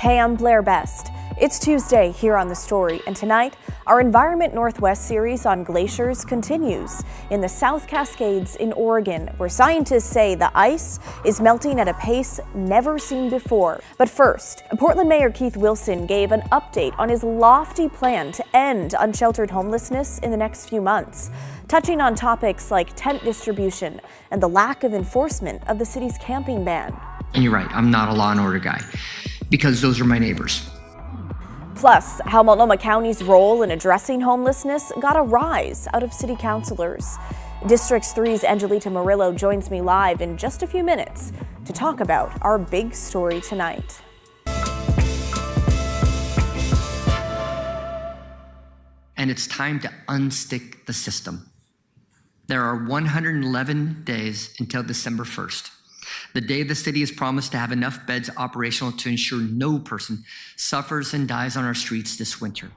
Hey, I'm Blair Best. It's Tuesday here on The Story, and tonight, our Environment Northwest series on glaciers continues in the South Cascades in Oregon, where scientists say the ice is melting at a pace never seen before. But first, Portland Mayor Keith Wilson gave an update on his lofty plan to end unsheltered homelessness in the next few months, touching on topics like tent distribution and the lack of enforcement of the city's camping ban. And you're right, I'm not a law and order guy, because those are my neighbors. Plus, how Multnomah County's role in addressing homelessness got a rise out of city councilors. District 3's Angelita Marillo joins me live in just a few minutes to talk about our big story tonight. And it's time to unstick the system. There are 111 days until December 1st. The day the city has promised to have enough beds operational to ensure no person suffers and dies on our streets this winter.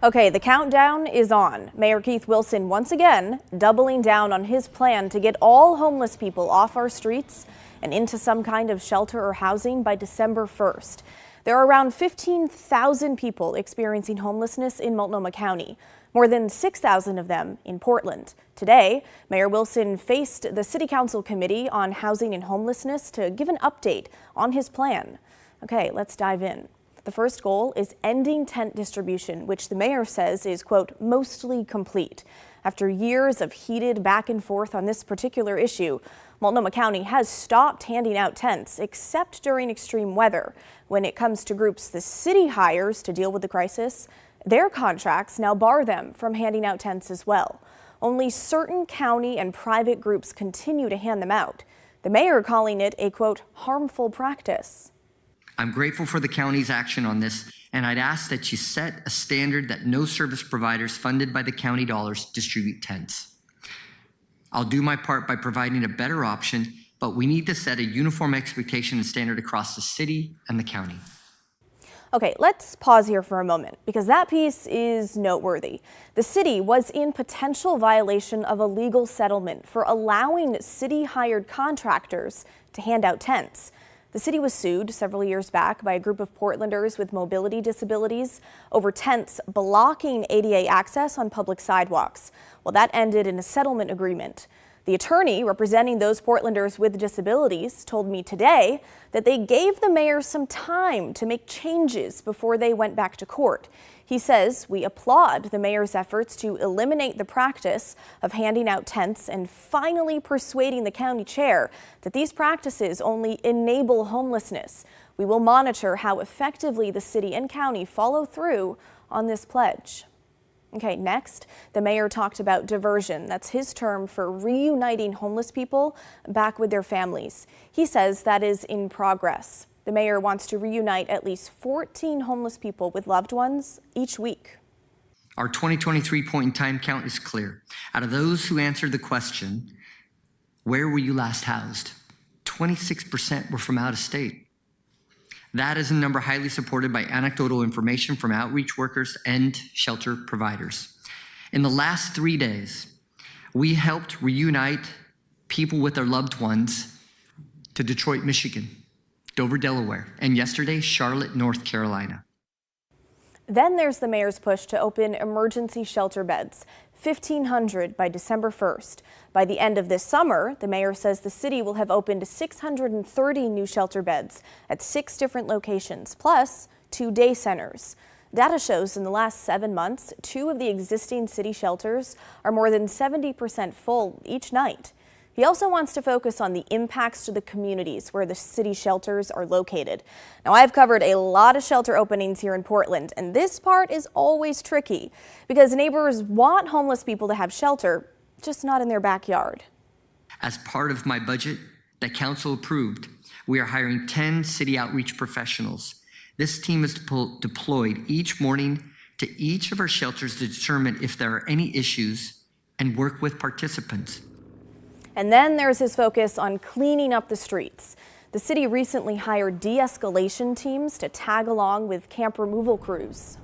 Okay, the countdown is on. Mayor Keith Wilson once again doubling down on his plan to get all homeless people off our streets and into some kind of shelter or housing by December 1st. There are around 15,000 people experiencing homelessness in Multnomah County, more than 6,000 of them in Portland. Today, Mayor Wilson faced the City Council Committee on Housing and Homelessness to give an update on his plan. Okay, let's dive in. The first goal is ending tent distribution, which the mayor says is, quote, mostly complete. After years of heated back and forth on this particular issue, Multnomah County has stopped handing out tents, except during extreme weather. When it comes to groups the city hires to deal with the crisis, their contracts now bar them from handing out tents as well. Only certain county and private groups continue to hand them out. The mayor calling it a, quote, harmful practice. I'm grateful for the county's action on this, and I'd ask that you set a standard that no service providers funded by the county dollars distribute tents. I'll do my part by providing a better option, but we need to set a uniform expectation and standard across the city and the county. Okay, let's pause here for a moment because that piece is noteworthy. The city was in potential violation of a legal settlement for allowing city-hired contractors to hand out tents. The city was sued several years back by a group of Portlanders with mobility disabilities over tents blocking ADA access on public sidewalks. Well, that ended in a settlement agreement. The attorney representing those Portlanders with disabilities told me today that they gave the mayor some time to make changes before they went back to court. He says, we applaud the mayor's efforts to eliminate the practice of handing out tents and finally persuading the county chair that these practices only enable homelessness. We will monitor how effectively the city and county follow through on this pledge. Okay, next, the mayor talked about diversion. That's his term for reuniting homeless people back with their families. He says that is in progress. The mayor wants to reunite at least 14 homeless people with loved ones each week. Our 2023 point in time count is clear. Out of those who answered the question, where were you last housed? 26% were from out of state. That is a number highly supported by anecdotal information from outreach workers and shelter providers. In the last 3 days, we helped reunite people with their loved ones to Detroit, Michigan, Dover, Delaware, and yesterday, Charlotte, North Carolina. Then there's the mayor's push to open emergency shelter beds, 1,500 by December 1st. By the end of this summer, the mayor says the city will have opened 630 new shelter beds at 6 different locations, plus 2 day centers. Data shows in the last 7 months, 2 of the existing city shelters are more than 70% full each night. He also wants to focus on the impacts to the communities where the city shelters are located. Now, I've covered a lot of shelter openings here in Portland, and this part is always tricky because neighbors want homeless people to have shelter, just not in their backyard. As part of my budget that council approved, we are hiring 10 city outreach professionals. This team is deployed each morning to each of our shelters to determine if there are any issues and work with participants. And then there's his focus on cleaning up the streets. The city recently hired de-escalation teams to tag along with camp removal crews.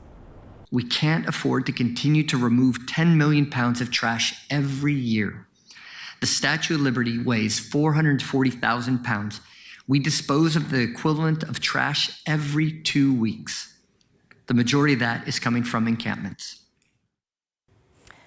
We can't afford to continue to remove 10 million pounds of trash every year. The Statue of Liberty weighs 440,000 pounds. We dispose of the equivalent of trash every 2 weeks. The majority of that is coming from encampments.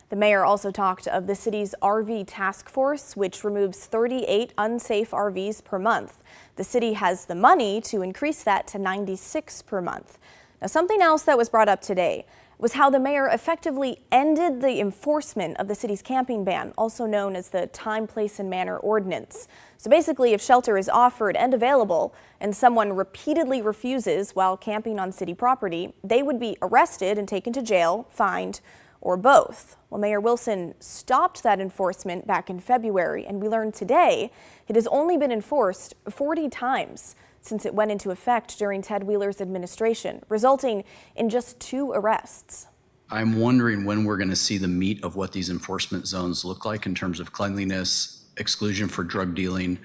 The mayor also talked of the city's RV task force, which removes 38 unsafe RVs per month. The city has the money to increase that to 96 per month. Now, something else that was brought up today was how the mayor effectively ended the enforcement of the city's camping ban, also known as the Time, Place, and Manner Ordinance. So basically, if shelter is offered and available and someone repeatedly refuses while camping on city property, they would be arrested and taken to jail, fined, or both. Well, Mayor Wilson stopped that enforcement back in February, and we learned today it has only been enforced 40 times since it went into effect during Ted Wheeler's administration, resulting in just 2 arrests. I'm wondering when we're going to see the meat of what these enforcement zones look like in terms of cleanliness, exclusion for drug dealing.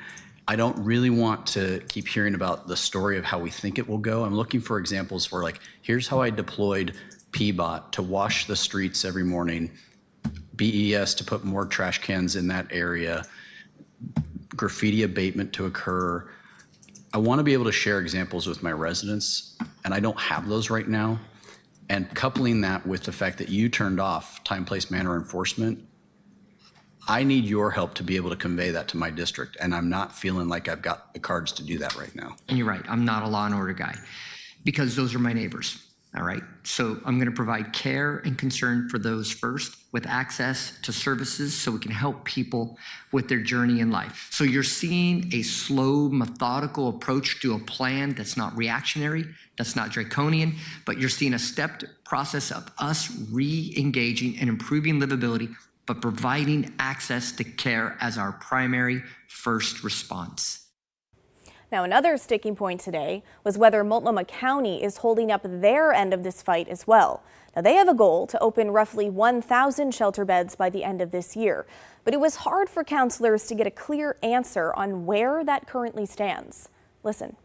I don't really want to keep hearing about the story of how we think it will go. I'm looking for examples for, like, here's how I deployed P-BOT to wash the streets every morning, BES to put more trash cans in that area, graffiti abatement to occur. I want to be able to share examples with my residents, and I don't have those right now. And coupling that with the fact that you turned off time, place, manner enforcement, I need your help to be able to convey that to my district, and I'm not feeling like I've got the cards to do that right now. And you're right, I'm not a law and order guy because those are my neighbors. All right, so I'm going to provide care and concern for those first with access to services so we can help people with their journey in life. So you're seeing a slow, methodical approach to a plan that's not reactionary, that's not draconian, but you're seeing a stepped process of us re-engaging and improving livability, but providing access to care as our primary first response. Now, another sticking point today was whether Multnomah County is holding up their end of this fight as well. Now, they have a goal to open roughly 1,000 shelter beds by the end of this year, but it was hard for counselors to get a clear answer on where that currently stands. Listen.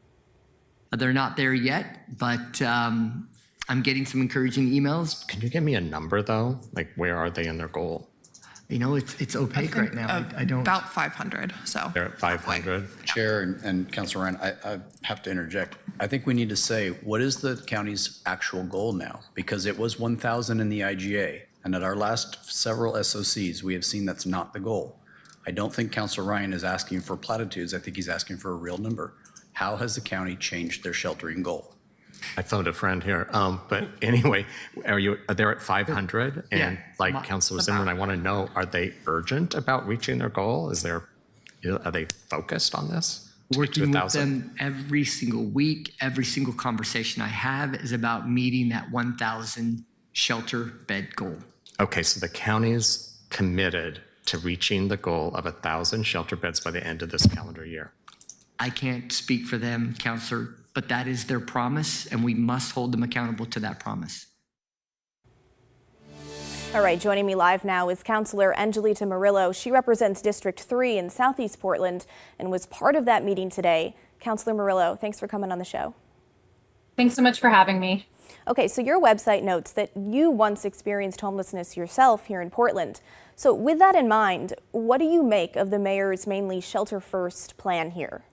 They're not there yet, but I'm getting some encouraging emails. Can you give me a number, though? Like, where are they in their goal? You know, it's opaque right now. I don't. About 500, so. They're at 500. Chair and Councilor Ryan, I have to interject. I think we need to say, what is the county's actual goal now? Because it was 1,000 in the IGA, and at our last several SOCs, we have seen that's not the goal. I don't think Councilor Ryan is asking for platitudes. I think he's asking for a real number. How has the county changed their sheltering goal? I phoned a friend here. But anyway, are they at 500? And Yeah, like Councilor Zimmerman, I want to know, are they urgent about reaching their goal? Are they focused on this? Working with them every single week, every single conversation I have is about meeting that 1,000 shelter bed goal. Okay, so the county's committed to reaching the goal of 1,000 shelter beds by the end of this calendar year. I can't speak for them, Counselor, but that is their promise, and we must hold them accountable to that promise. All right, joining me live now is Councilor Angelita Marillo. She represents District 3 in Southeast Portland and was part of that meeting today. Councilor Marillo, thanks for coming on the show. Thanks so much for having me. Okay, so your website notes that you once experienced homelessness yourself here in Portland. So with that in mind, what do you make of the mayor's mainly shelter-first plan here?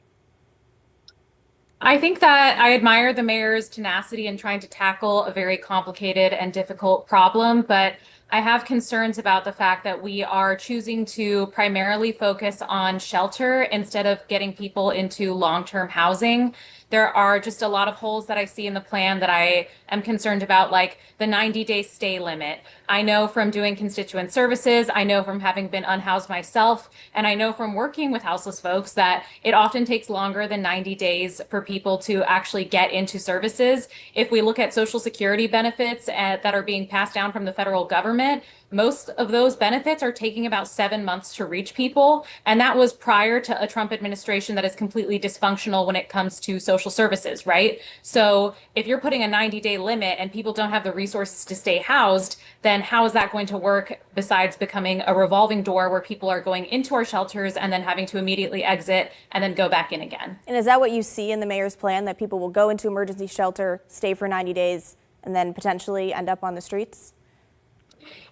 I think that I admire the mayor's tenacity in trying to tackle a very complicated and difficult problem, but I have concerns about the fact that we are choosing to primarily focus on shelter instead of getting people into long-term housing. There are just a lot of holes that I see in the plan that I am concerned about, like the 90-day stay limit. I know from doing constituent services, I know from having been unhoused myself, and I know from working with houseless folks that it often takes longer than 90 days for people to actually get into services. If we look at Social Security benefits that are being passed down from the federal government, most of those benefits are taking about 7 months to reach people. And that was prior to a Trump administration that is completely dysfunctional when it comes to social services, right? So if you're putting a 90-day limit and people don't have the resources to stay housed, then how is that going to work besides becoming a revolving door where people are going into our shelters and then having to immediately exit and then go back in again? And is that what you see in the mayor's plan, that people will go into emergency shelter, stay for 90 days, and then potentially end up on the streets?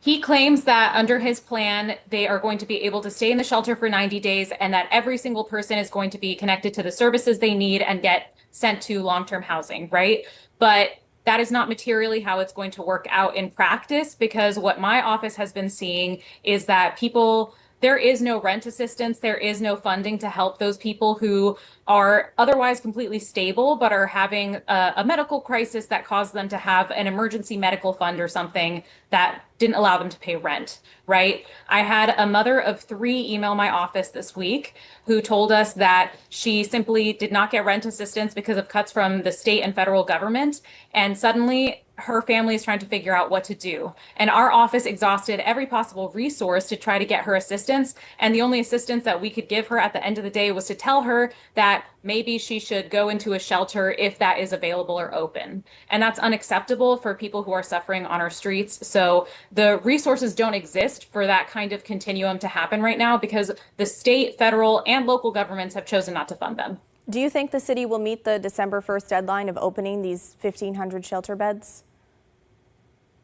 He claims that under his plan, they are going to be able to stay in the shelter for 90 days and that every single person is going to be connected to the services they need and get sent to long-term housing, right? But that is not materially how it's going to work out in practice, because what my office has been seeing is that there is no rent assistance, there is no funding to help those people who are otherwise completely stable but are having a medical crisis that caused them to have an emergency medical fund or something that didn't allow them to pay rent, right? I had a mother of 3 email my office this week who told us that she simply did not get rent assistance because of cuts from the state and federal government, and suddenly her family is trying to figure out what to do. And our office exhausted every possible resource to try to get her assistance. And the only assistance that we could give her at the end of the day was to tell her that maybe she should go into a shelter if that is available or open. And that's unacceptable for people who are suffering on our streets. So the resources don't exist for that kind of continuum to happen right now because the state, federal, and local governments have chosen not to fund them. Do you think the city will meet the December 1st deadline of opening these 1,500 shelter beds?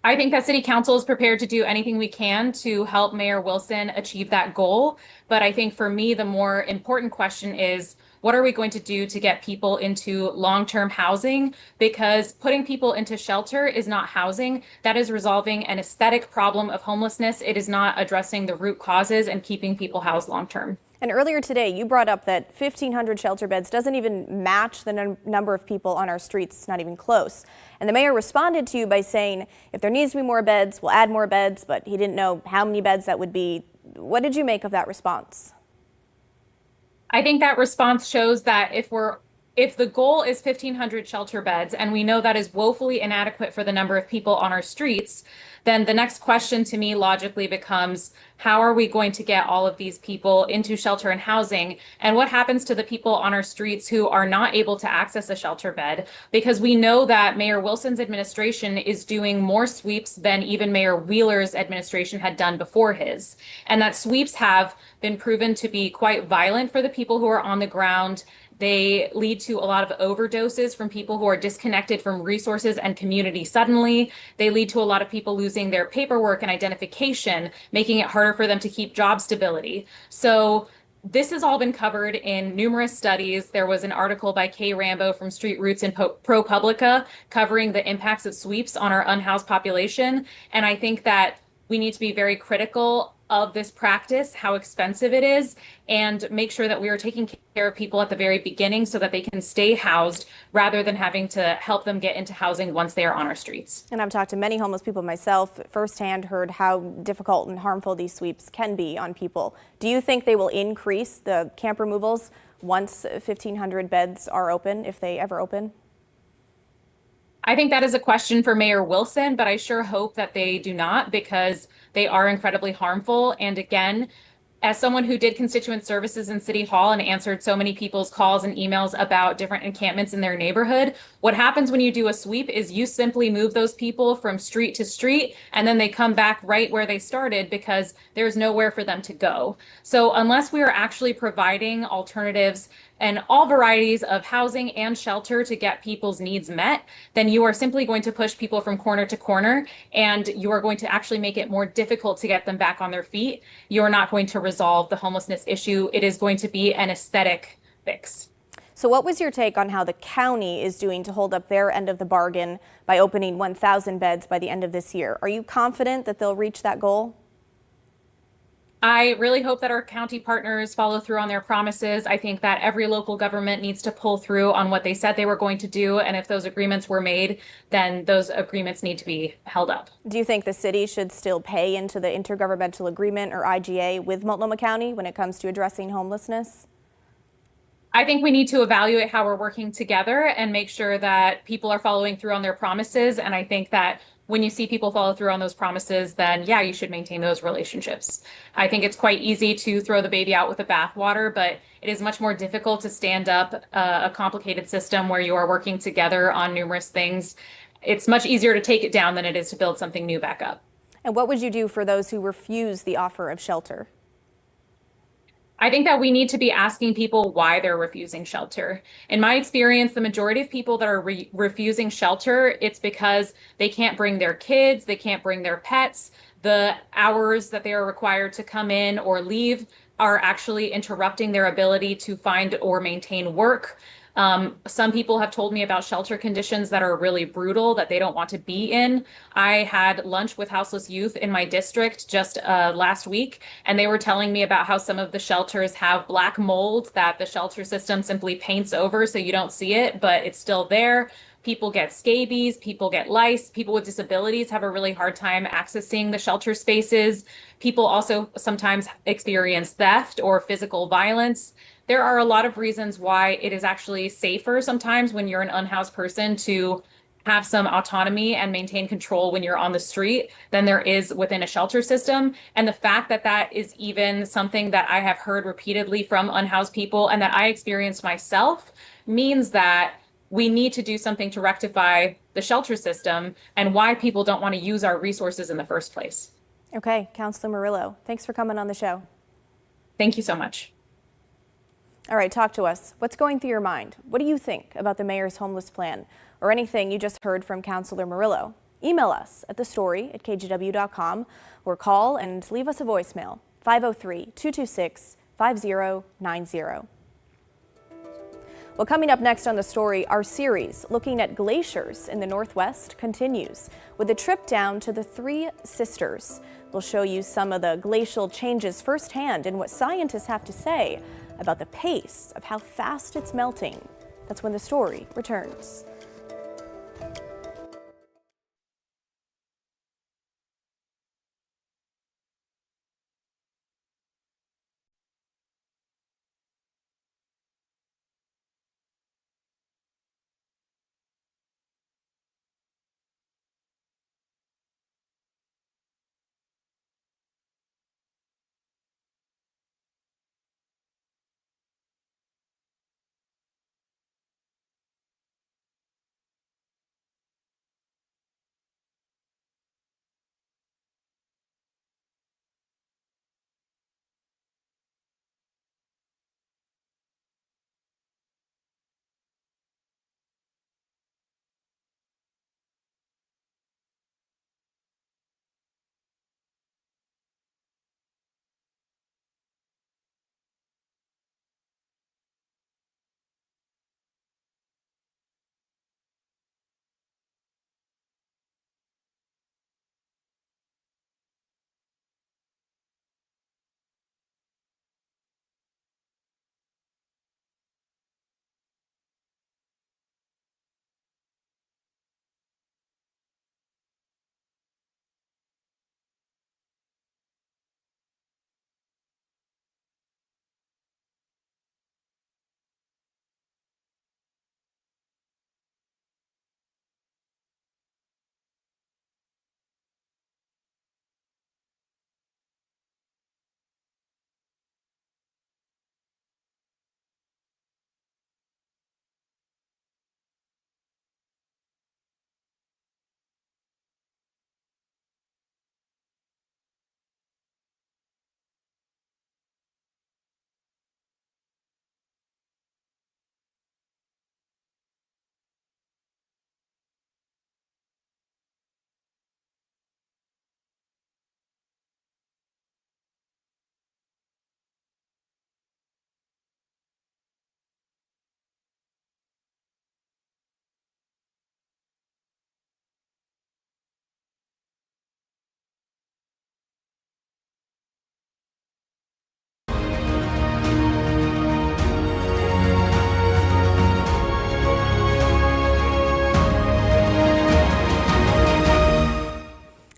I think that City Council is prepared to do anything we can to help Mayor Wilson achieve that goal. But I think for me, the more important question is, what are we going to do to get people into long-term housing? Because putting people into shelter is not housing. That is resolving an aesthetic problem of homelessness. It is not addressing the root causes and keeping people housed long-term. And earlier today, you brought up that 1,500 shelter beds doesn't even match the number of people on our streets, not even close. And the mayor responded to you by saying, if there needs to be more beds, we'll add more beds, but he didn't know how many beds that would be. What did you make of that response? I think that response shows that if the goal is 1,500 shelter beds, and we know that is woefully inadequate for the number of people on our streets, then the next question to me logically becomes, how are we going to get all of these people into shelter and housing? And what happens to the people on our streets who are not able to access a shelter bed? Because we know that Mayor Wilson's administration is doing more sweeps than even Mayor Wheeler's administration had done before his. And that sweeps have been proven to be quite violent for the people who are on the ground. They lead to a lot of overdoses from people who are disconnected from resources and community suddenly. They lead to a lot of people losing their paperwork and identification, making it harder for them to keep job stability. So this has all been covered in numerous studies. There was an article by Kay Rambo from Street Roots and ProPublica covering the impacts of sweeps on our unhoused population. And I think that we need to be very critical of this practice, how expensive it is, and make sure that we are taking care of people at the very beginning so that they can stay housed rather than having to help them get into housing once they are on our streets. And I've talked to many homeless people myself, firsthand heard how difficult and harmful these sweeps can be on people. Do you think they will increase the camp removals once 1,500 beds are open, if they ever open? I think that is a question for Mayor Wilson, but I sure hope that they do not, because they are incredibly harmful. And again, as someone who did constituent services in City Hall and answered so many people's calls and emails about different encampments in their neighborhood, what happens when you do a sweep is you simply move those people from street to street, and then they come back right where they started because there's nowhere for them to go. So unless we are actually providing alternatives and all varieties of housing and shelter to get people's needs met, then you are simply going to push people from corner to corner, and you are going to actually make it more difficult to get them back on their feet. You're not going to resolve the homelessness issue. It is going to be an aesthetic fix. So what was your take on how the county is doing to hold up their end of the bargain by opening 1,000 beds by the end of this year? Are you confident that they'll reach that goal? I really hope that our county partners follow through on their promises. I think that every local government needs to pull through on what they said they were going to do. And if those agreements were made, then those agreements need to be held up. Do you think the city should still pay into the intergovernmental agreement, or IGA, with Multnomah County when it comes to addressing homelessness? I think we need to evaluate how we're working together and make sure that people are following through on their promises. And I think that when you see people follow through on those promises, then yeah, you should maintain those relationships. I think it's quite easy to throw the baby out with the bathwater, but it is much more difficult to stand up a complicated system where you are working together on numerous things. It's much easier to take it down than it is to build something new back up. And what would you do for those who refuse the offer of shelter? I think that we need to be asking people why they're refusing shelter. In my experience, the majority of people that are refusing shelter, it's because they can't bring their kids, they can't bring their pets, The hours that they are required to come in or leave are actually interrupting their ability to find or maintain work. Some people have told me about shelter conditions that are really brutal, that they don't want to be in. I had lunch with houseless youth in my district just last week, and they were telling me about how some of the shelters have black mold that the shelter system simply paints over so you don't see it, but it's still there. People get scabies, people get lice, people with disabilities have a really hard time accessing the shelter spaces. People also sometimes experience theft or physical violence. There are a lot of reasons why it is actually safer sometimes when you're an unhoused person to have some autonomy and maintain control when you're on the street than there is within a shelter system. And the fact that that is even something that I have heard repeatedly from unhoused people and that I experienced myself means that we need to do something to rectify the shelter system and why people don't want to use our resources in the first place. Okay, Councilor Marillo, thanks for coming on the show. Thank you so much. All right, talk to us. What's going through your mind? What do you think about the mayor's homeless plan or anything you just heard from Councilor Marillo? Email us at thestory@kgw.com or call and leave us a voicemail, 503-226-5090. Well, coming up next on The Story, our series looking at glaciers in the Northwest continues with a trip down to the Three Sisters. We'll show you some of the glacial changes firsthand and what scientists have to say about the pace of how fast it's melting. That's when The Story returns.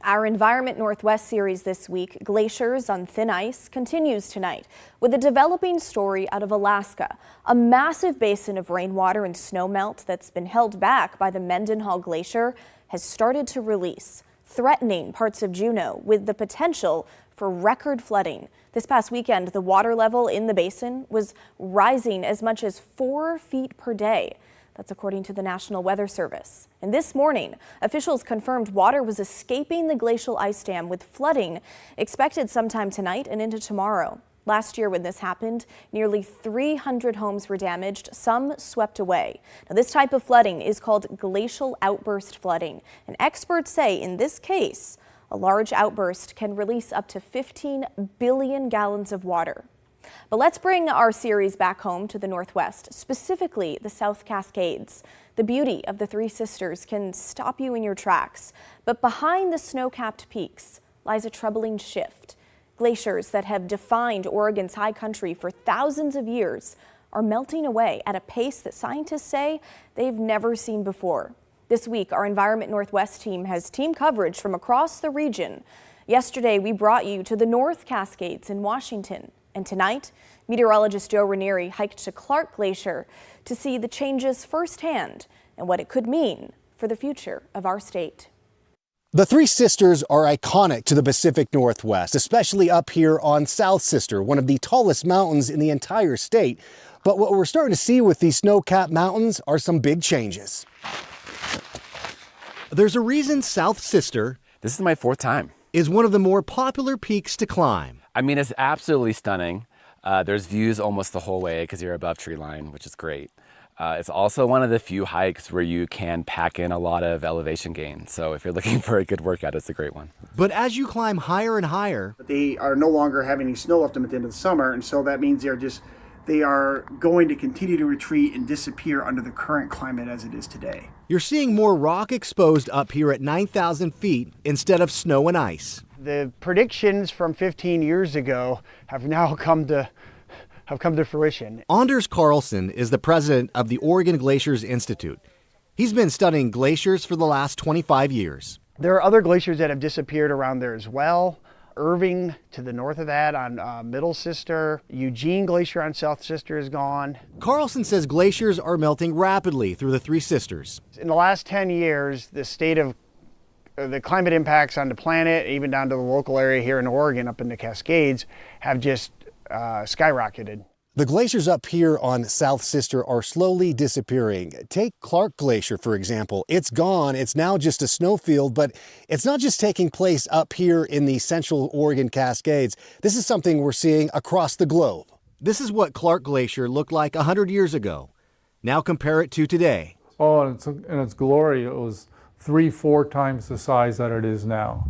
Our Environment Northwest series this week, Glaciers on Thin Ice, continues tonight with a developing story out of Alaska. A massive basin of rainwater and snowmelt that's been held back by the Mendenhall Glacier has started to release, threatening parts of Juneau with the potential for record flooding. This past weekend, the water level in the basin was rising as much as 4 feet per day. That's according to the National Weather Service. And this morning, officials confirmed water was escaping the glacial ice dam with flooding expected sometime tonight and into tomorrow. Last year when this happened, nearly 300 homes were damaged, some swept away. Now, this type of flooding is called glacial outburst flooding. And experts say in this case, A large outburst can release up to 15 billion gallons of water. But let's bring our series back home to the Northwest, specifically the South Cascades. The beauty of the Three Sisters can stop you in your tracks, but behind the snow-capped peaks lies a troubling shift. Glaciers that have defined Oregon's high country for thousands of years are melting away at a pace that scientists say they've never seen before. This week, our Environment Northwest team has team coverage from across the region. Yesterday, we brought you to the North Cascades in Washington. And tonight, meteorologist Joe Ranieri hiked to Clark Glacier to see the changes firsthand and what it could mean for the future of our state. The Three Sisters are iconic to the Pacific Northwest, especially up here on South Sister, one of the tallest mountains in the entire state. But what we're starting to see with these snow-capped mountains are some big changes. There's a reason South Sister, this is my fourth time, is one of the more popular peaks to climb. I mean, it's absolutely stunning. There's views almost the whole way because you're above tree line, which is great. It's also one of the few hikes where you can pack in a lot of elevation gain. So if you're looking for a good workout, it's a great one. But as you climb higher and higher, they are no longer having any snow left them at the end of the summer, and so that means they are going to continue to retreat and disappear under the current climate as it is today. you're seeing more rock exposed up here at 9,000 feet instead of snow and ice. The predictions from 15 years ago have now come to fruition. Anders Carlson is the president of the Oregon Glaciers Institute. He's been studying glaciers for the last 25 years. There are other glaciers that have disappeared around there as well. Irving to the north of that on Middle Sister. Eugene Glacier on South Sister is gone. Carlson says glaciers are melting rapidly through the Three Sisters. In the last 10 years, the state of the climate impacts on the planet, even down to the local area here in Oregon up in the Cascades, have just skyrocketed. The glaciers up here on South Sister are slowly disappearing. Take Clark Glacier, for example. It's gone. It's now just a snowfield, but it's not just taking place up here in the central Oregon Cascades. This is something we're seeing across the globe. This is what Clark Glacier looked like 100 years ago. Now compare it to today. Oh, in its glory, it was 3-4 times the size that it is now.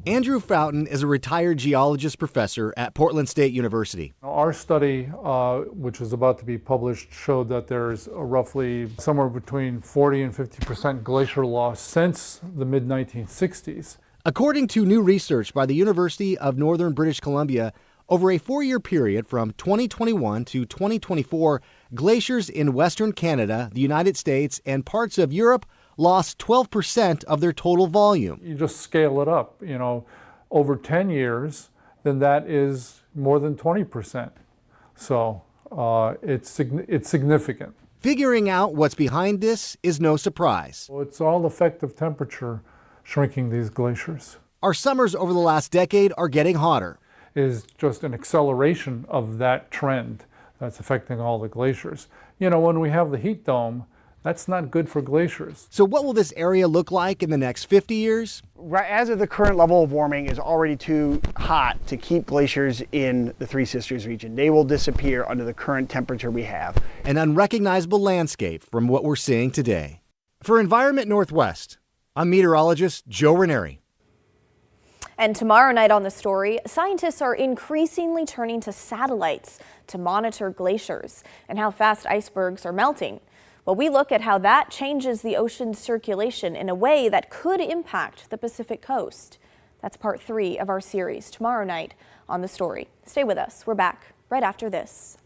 Andrew Fountain is a retired geologist professor at Portland State University. Our study, which is about to be published, showed that there's roughly somewhere between 40 and 50% glacier loss since the mid-1960s. According to new research by the University of Northern British Columbia, over a 4-year period from 2021 to 2024, glaciers in Western Canada, the United States, and parts of Europe lost 12% of their total volume. You just scale it up, over 10 years, then that is more than 20%. So it's significant. Figuring out what's behind this is no surprise. Well, it's all effective temperature shrinking these glaciers. Our summers over the last decade are getting hotter. Is just an acceleration of that trend that's affecting all the glaciers. When we have the heat dome, that's not good for glaciers. So what will this area look like in the next 50 years? Right, as of the current level of warming is already too hot to keep glaciers in the Three Sisters region. They will disappear under the current temperature we have. An unrecognizable landscape from what we're seeing today. For Environment Northwest, I'm meteorologist Joe Ranieri. And tomorrow night on The Story, scientists are increasingly turning to satellites to monitor glaciers and how fast icebergs are melting. Well, we look at how that changes the ocean's circulation in a way that could impact the Pacific coast. That's part 3 of our series tomorrow night on The Story. Stay with us. We're back right after this.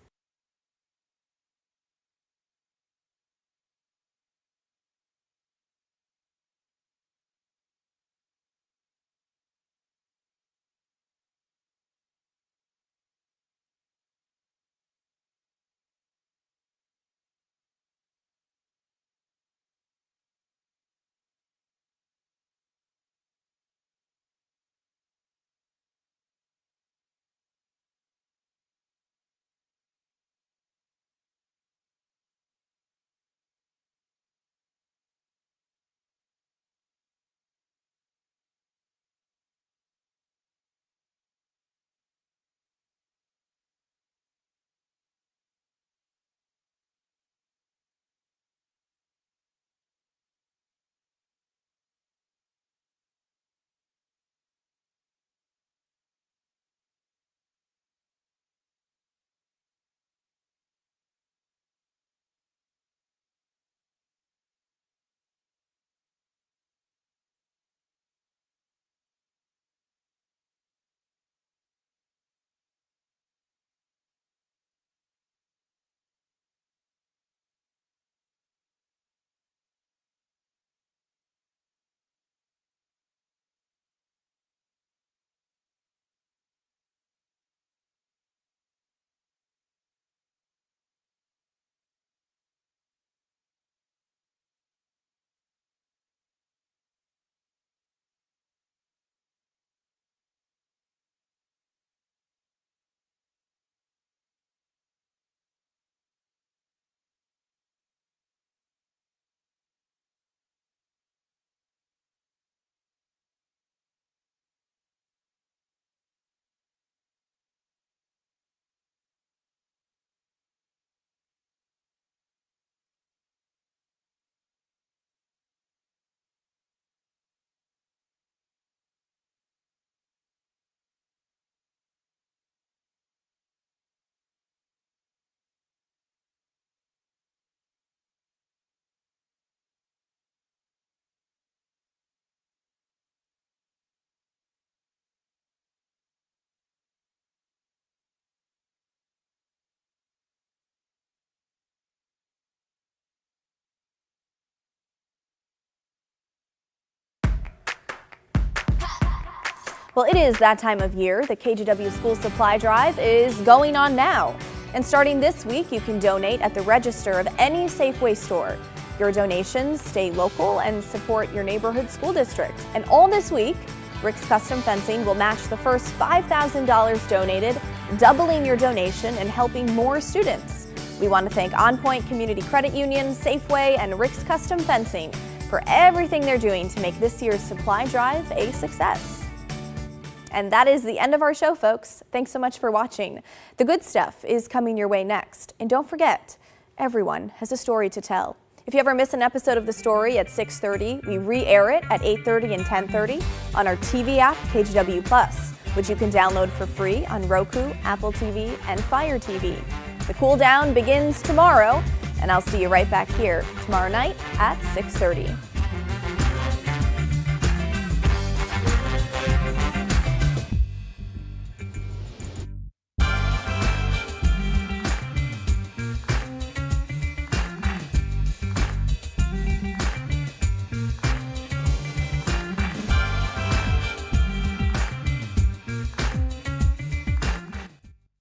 Well, it is that time of year. The KGW School Supply Drive is going on now. And starting this week, you can donate at the register of any Safeway store. Your donations stay local and support your neighborhood school district. And all this week, Rick's Custom Fencing will match the first $5,000 donated, doubling your donation and helping more students. We want to thank On Point Community Credit Union, Safeway, and Rick's Custom Fencing for everything they're doing to make this year's supply drive a success. And that is the end of our show, folks. Thanks so much for watching. The good stuff is coming your way next. And don't forget, everyone has a story to tell. If you ever miss an episode of The Story at 6:30, we re-air it at 8:30 and 10:30 on our TV app, KGW Plus, which you can download for free on Roku, Apple TV, and Fire TV. The cool down begins tomorrow, and I'll see you right back here tomorrow night at 6:30.